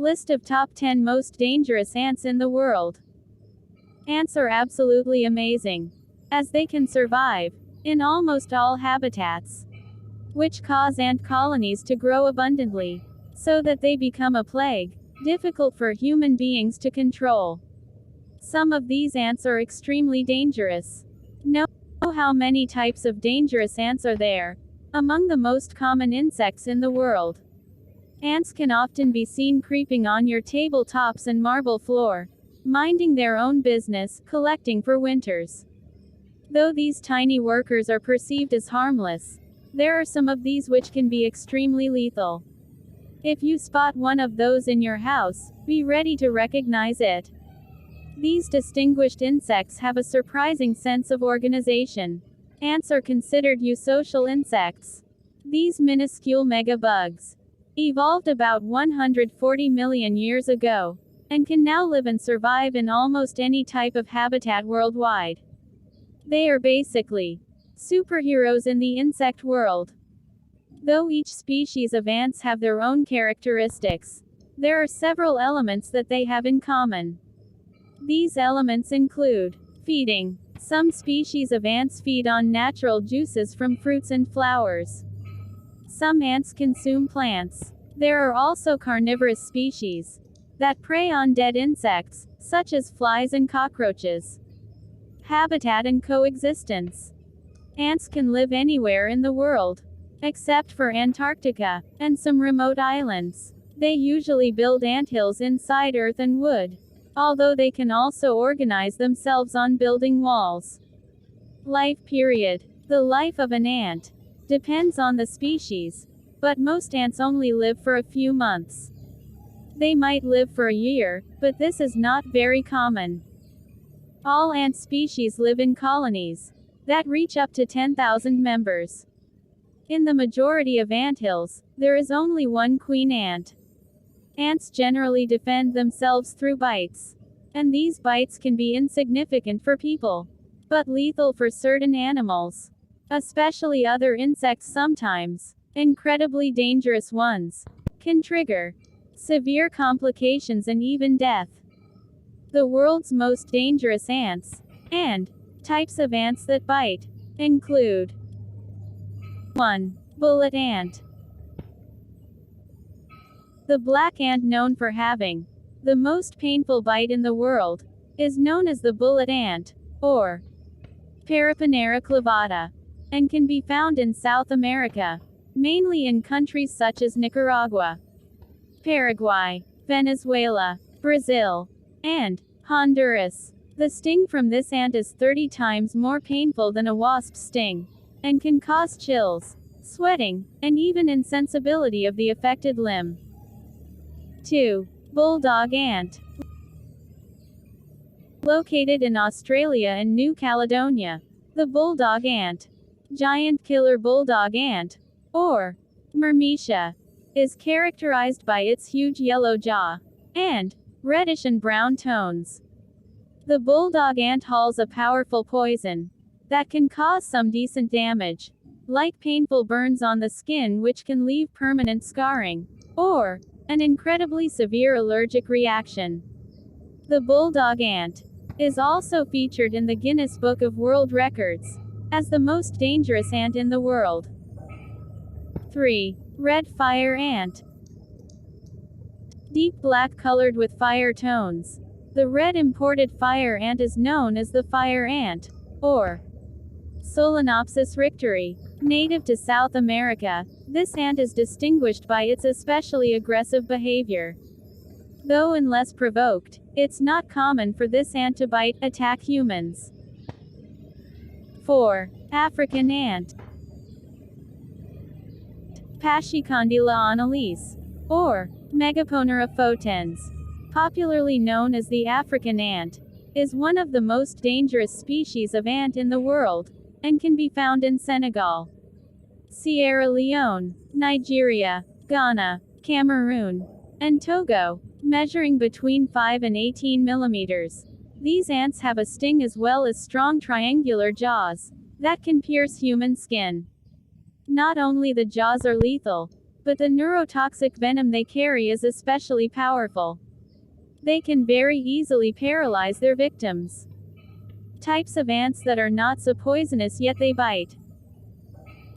List of top 10 most dangerous ants in the world. Ants are absolutely amazing, as they can survive in almost all habitats, which cause ant colonies to grow abundantly, so that they become a plague, difficult for human beings to control. Some of these ants are extremely dangerous. Know how many types of dangerous ants are there? Among the most common insects in the world, ants can often be seen creeping on your tabletops and marble floor, minding their own business, collecting for winters. Though these tiny workers are perceived as harmless, there are some of these which can be extremely lethal. If you spot one of those in your house, be ready to recognize it. These distinguished insects have a surprising sense of organization. Ants are considered eusocial insects. These minuscule megabugs evolved about 140 million years ago, and can now live and survive in almost any type of habitat worldwide. They are basically superheroes in the insect world. Though each species of ants have their own characteristics, there are several elements that they have in common. These elements include feeding. Some species of ants feed on natural juices from fruits and flowers. Some ants consume plants. There are also carnivorous species that prey on dead insects, such as flies and cockroaches. Habitat and coexistence. Ants can live anywhere in the world, except for Antarctica and some remote islands. They usually build anthills inside earth and wood, although they can also organize themselves on building walls. Life period. The life of an ant depends on the species, but most ants only live for a few months. They might live for a year, but this is not very common. All ant species live in colonies that reach up to 10,000 members. In the majority of anthills, there is only one queen ant. Ants generally defend themselves through bites, and these bites can be insignificant for people, but lethal for certain animals, especially other insects. Sometimes incredibly dangerous ones can trigger severe complications and even death. The world's most dangerous ants and types of ants that bite include 1. Bullet ant. The black ant, known for having the most painful bite in the world, is known as the bullet ant, or Paraponera clavata, and can be found in South America, mainly in countries such as Nicaragua, Paraguay, Venezuela, Brazil, and Honduras. The sting from this ant is 30 times more painful than a wasp's sting, and can cause chills, sweating, and even insensibility of the affected limb. 2. Bulldog ant. Located in Australia and New Caledonia, the bulldog ant, giant killer bulldog ant, or Myrmecia, is characterized by its huge yellow jaw and reddish and brown tones. The bulldog ant hauls a powerful poison that can cause some decent damage, like painful burns on the skin which can leave permanent scarring, or an incredibly severe allergic reaction. The bulldog ant is also featured in the Guinness Book of World Records as the most dangerous ant in the world. 3. Red fire ant. Deep black colored with fire tones, the red imported fire ant is known as the fire ant, or Solenopsis richteri. Native to South America, this ant is distinguished by its especially aggressive behavior. Though unless provoked, it's not common for this ant to bite, attack humans. 4. African ant. Pachycondyla annelise, or Megaponera photens, popularly known as the African ant, is one of the most dangerous species of ant in the world, and can be found in Senegal, Sierra Leone, Nigeria, Ghana, Cameroon, and Togo, measuring between 5 and 18 millimeters. These ants have a sting as well as strong triangular jaws that can pierce human skin. Not only the jaws are lethal, but the neurotoxic venom they carry is especially powerful. They can very easily paralyze their victims. Types of ants that are not so poisonous yet they bite.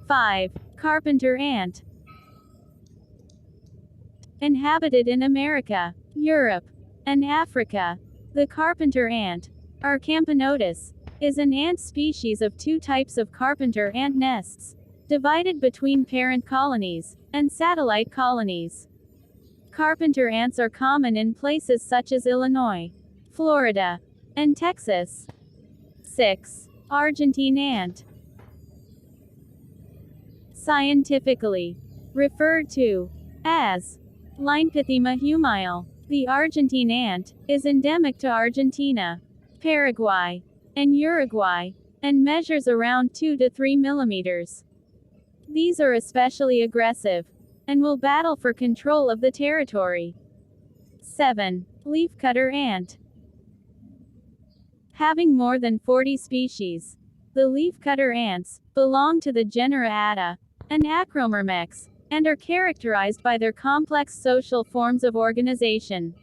5. Carpenter Ant. Inhabited in America, Europe, and Africa. The carpenter ant, Archampanotus, is an ant species of two types of carpenter ant nests, divided between parent colonies and satellite colonies. Carpenter ants are common in places such as Illinois, Florida, and Texas. 6. Argentine ant. Scientifically referred to as Linepithema humile, the Argentine ant is endemic to Argentina, Paraguay, and Uruguay, and measures around 2 to 3 millimeters. These are especially aggressive and will battle for control of the territory. 7. Leafcutter ant. Having more than 40 species, the leafcutter ants belong to the genera Atta and Acromyrmex, and are characterized by their complex social forms of organization.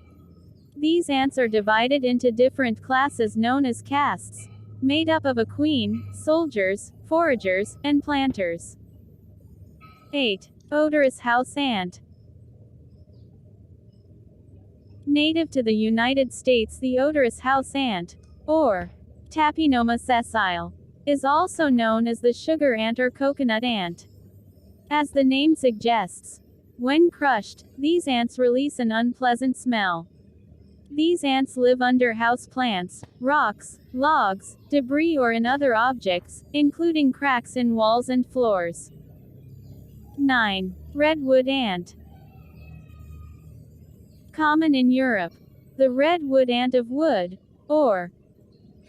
These ants are divided into different classes known as castes, made up of a queen, soldiers, foragers, and planters. 8. Odorous House Ant. Native to the United States, the odorous house ant, or Tapinoma sessile, is also known as the sugar ant or coconut ant. As the name suggests, when crushed, these ants release an unpleasant smell. These ants live under house plants, rocks, logs, debris, or in other objects, including cracks in walls and floors. 9. Redwood ant. Common in Europe. The redwood ant of wood, or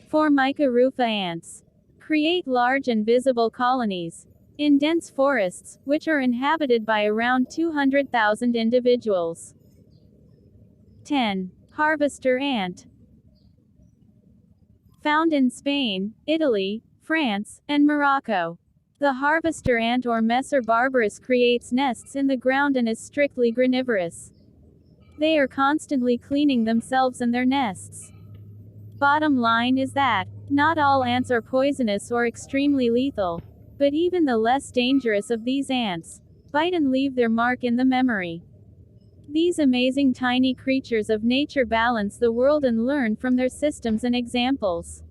Formica rufa ants, create large and visible colonies in dense forests, which are inhabited by around 200,000 individuals. 10. Harvester ant. Found in Spain, Italy, France, and Morocco. The harvester ant or Messer barbarus creates nests in the ground and is strictly granivorous. They are constantly cleaning themselves and their nests. Bottom line is that, not all ants are poisonous or extremely lethal, but even the less dangerous of these ants bite and leave their mark in the memory. These amazing tiny creatures of nature balance the world and learn from their systems and examples.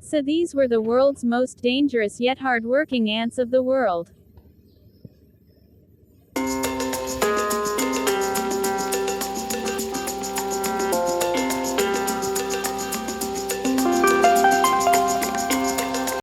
So these were the world's most dangerous yet hard-working ants of the world.